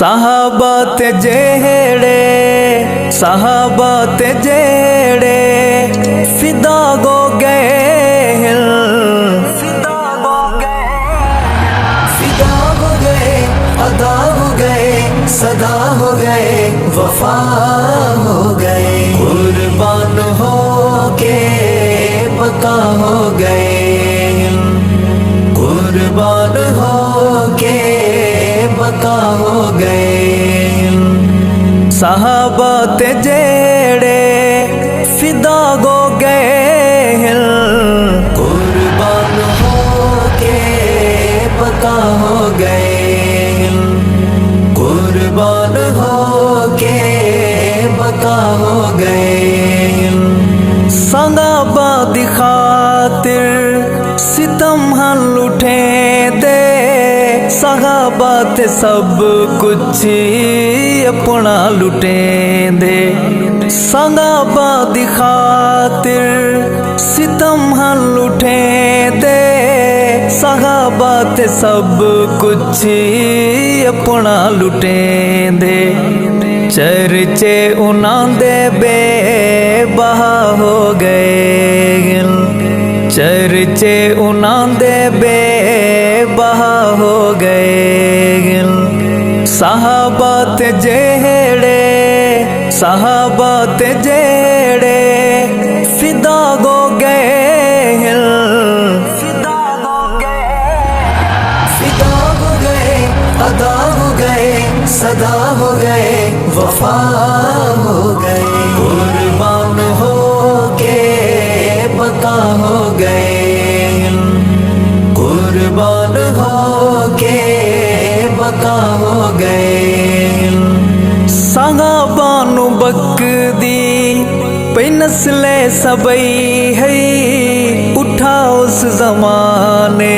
صحابہ تے جیڑے فدا ہو گئے، ادا ہو گئے، صدا ہو گئے، وفا ہو گئے، قربان ہو کے بقا ہو گئے، قربان ہو کے بقا ہو گئے۔ صحابہ تے جیڑے فدا ہو گئے، قربان ہو کے بقا ہو گئے، قربان ہو کے بقا ہو گئے۔ صحابہ دی خاطر ستم ہن لٹھے دے، صحابہ تے سب کچھ اپنا لٹیں دے، صحابہ دی خاطر ستم ہن لٹھیں دے، صحابہ تے سب کچھ اپنا لٹیں دے، چرچے انہاں دے بے بہا ہو گئے، چرچے انہاں دے بے بہا ہو گئے۔ صحابہ تے جیڑے فدا ہو گئے، فدا ہو گئے، ادا ہو گئے، صدا ہو گئے، وفا ہو گئے، قربان ہو کے بقا ہو گئے، قربان ہو کے بقا ہو گئے۔ صحابہ نو بکدی پئی نسل سبئی ہے، اٹھا اس زمانے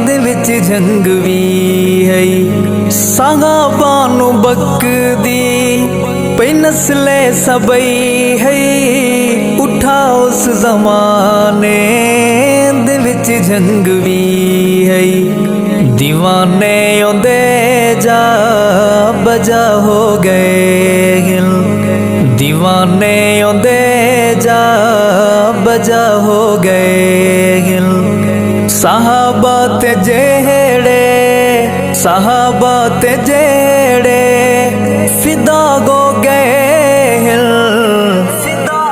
دے وچ جنگ وی ہے، صحابہ نو بکدی پئی نسل سبئی ہے، اٹھا اس زمانے دے وچ جنگ وی ہے، دیوانے اوندے جا بجا ہو گئے، دیوانے اوندے جا بجا ہو گئے۔ صحابہ تے جیڑے فدا ہو گئے، فدا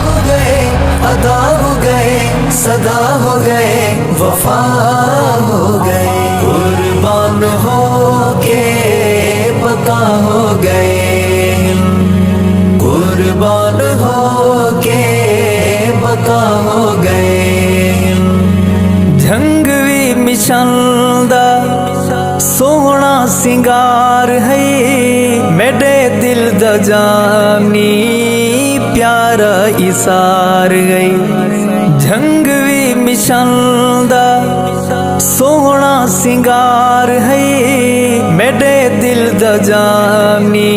ہو گئے، ادا ہو گئے، صدا ہو گئے، وفا ہو گئے، قربان ہو کے بقا ہو گئے، قربان ہو کے بقا ہو گئے۔ جنگ وی مشن دا سوہنا سنگار ہے، میرے دل دا جانی پیارا اثار گئی، جنگ وی مشن دا سوہنا سنگار ہے، میرے دل دا جانی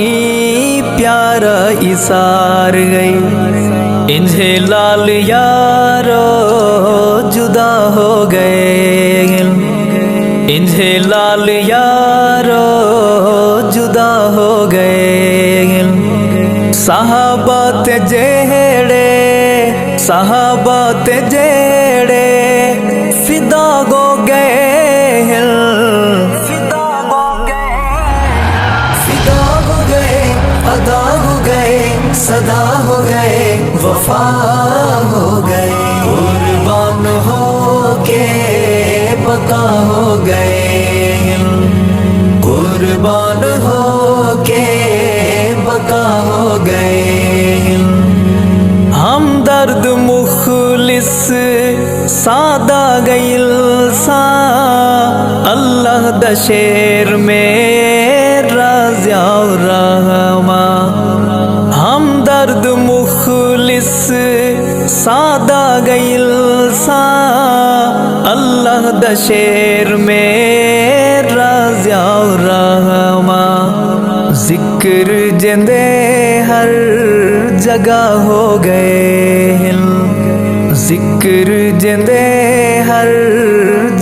پیارا اثار گئی، انجھے لال یارو جدا ہو گئے، انجھے لال یارو جدا ہو گئے۔ صحابہ تے جیڑے فدا ہو گئے، فدا ہو گئے، ادا ہو گئے، صدا ہو گئے، وفا ہو گئے، قربان ہو کے بقا ہو گئے، قربان ہو کے بقا ہو گئے۔ ہمدرد مخلص سادہ گئل سا، اللہ دا شیر میں رازیہ رحمہ، ہمدرد مخلص سادہ گئل سا، اللہ دا شیر میں رازیہ رحمہ، ذکر جندے ہر جگہ ہو گئے، ذکر جندے ہر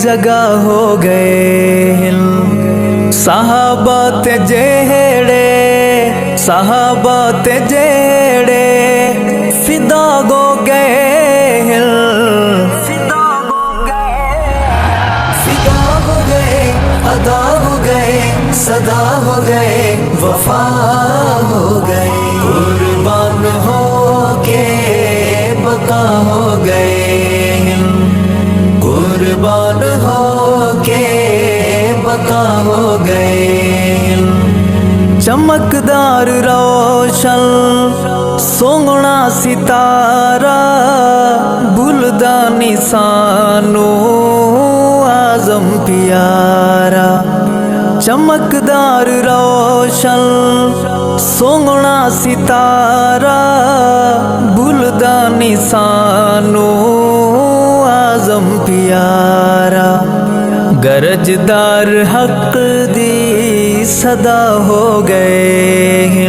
جگہ ہو گئے۔ صحابہ تے جیڑے صحابہ تے جیڑے فدا ہو گئے فدا ہو گئے ادا ہو گئے صدا ہو گئے وفا ہو گئے قربان ہو کے بقا ہو گئے قربان ہو کے بقا ہو گئے چمکدار روشن سوہنا ستارہ بلدا نسانو اعظم پیارا چمکدار روشن سوہنا ستارہ بلدا نسانو اعظم پیارا گرجدار حق دی صدا ہو گئے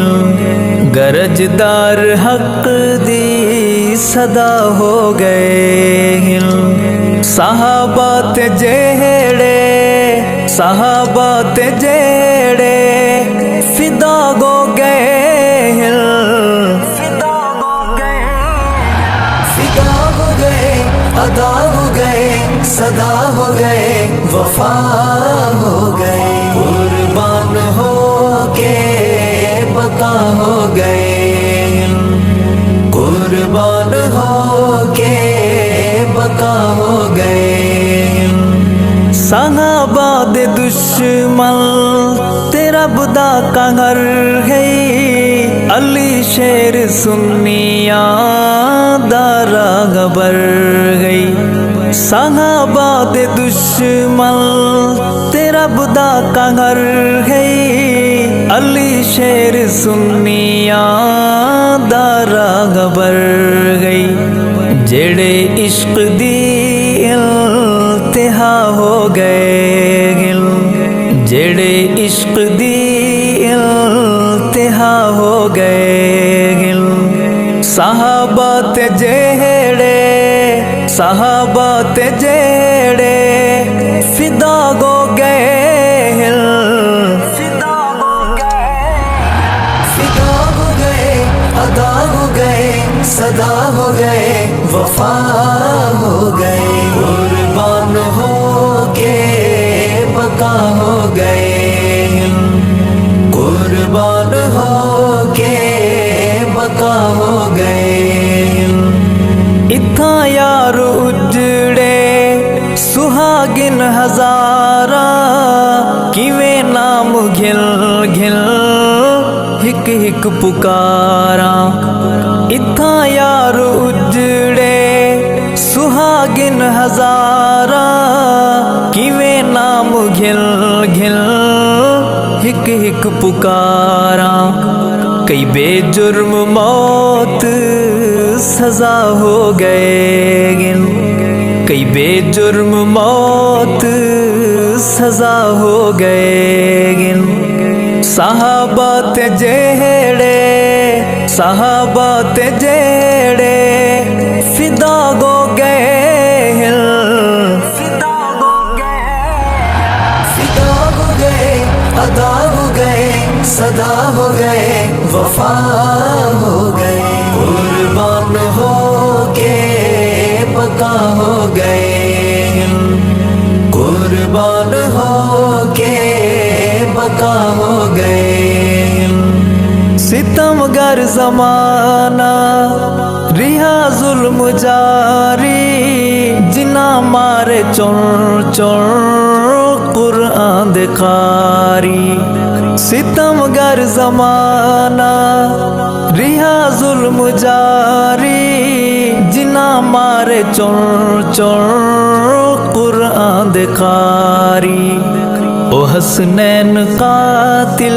گرجدار حق دی صدا ہو گئے صحابہ تے جیڑے صحابہ تے جیڑے فدا ہو گئے فدا ہو گئے ادا ہو گئے صدا ہو گئے وفا ہو گئے قربان ہو کے بقا ہو گئے قربان ہو کے بقا ہو گئے صحابہ دے دشمن تیرا بدا قہر گئی علی شیر سنیاں دارا گبر گئی صحابہ دے دشمن تیرا بدا قہر گئی علی شیر سنیاں دارا گبر گئی جڑے عشق دی انتہا ہو گئے جڑے عشق دی انتہا ہو گئے صحابہ تے جیڑے صحابہ تے جیڑے فدا ہو گئے فدا ہو گئے ادا ہو گئے صدا ہو گئے وفا ہو گئے قربان ہو کے بقا ہو گئے قربان ہو کے بقا ہو گئے اتھا یار اجڑے سہاگن ہزارہ کیویں نام گھل گھل ہک ہک پکارا اتھا یار اجڑے سہاگن ہزارہ کیویں نام گھل گھل ہک ہک پکارا کئی بے جرم موت سزا ہو گئے کئی بے جرم موت سزا ہو گئے صحابہ تے جیڑے صحابہ تے جیڑے فدا ہو گئے فدا ہو گئے ادا ہو گئے صدا ہو گئے وفا ہو گئے قربان ہو کے بقا ہو گئے قربان ہو کے بقا ہو گئے ستمگر زمانہ رہا ظلم جاری جنا مارے چور چور قرآن دکھاری ستمگر زمانہ رہا ظلم جاری جنا مارے چور چور قرآن دکھاری او حسنین قاتل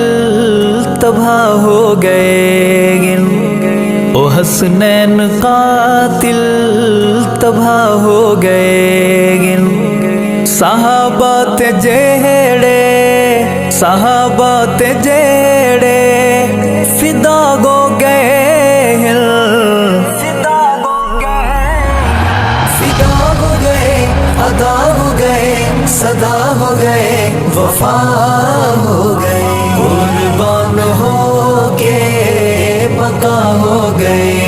تباہ ہو گئے او حسنین قاتل تباہ ہو گئے صحابہ تے جیڑے صحابہ تے جیڑے فدا ہو گئے ادا ہو گئے صدا ہو گئے وفا ہو گئے، قربان ہو کے بقا ہو گئے.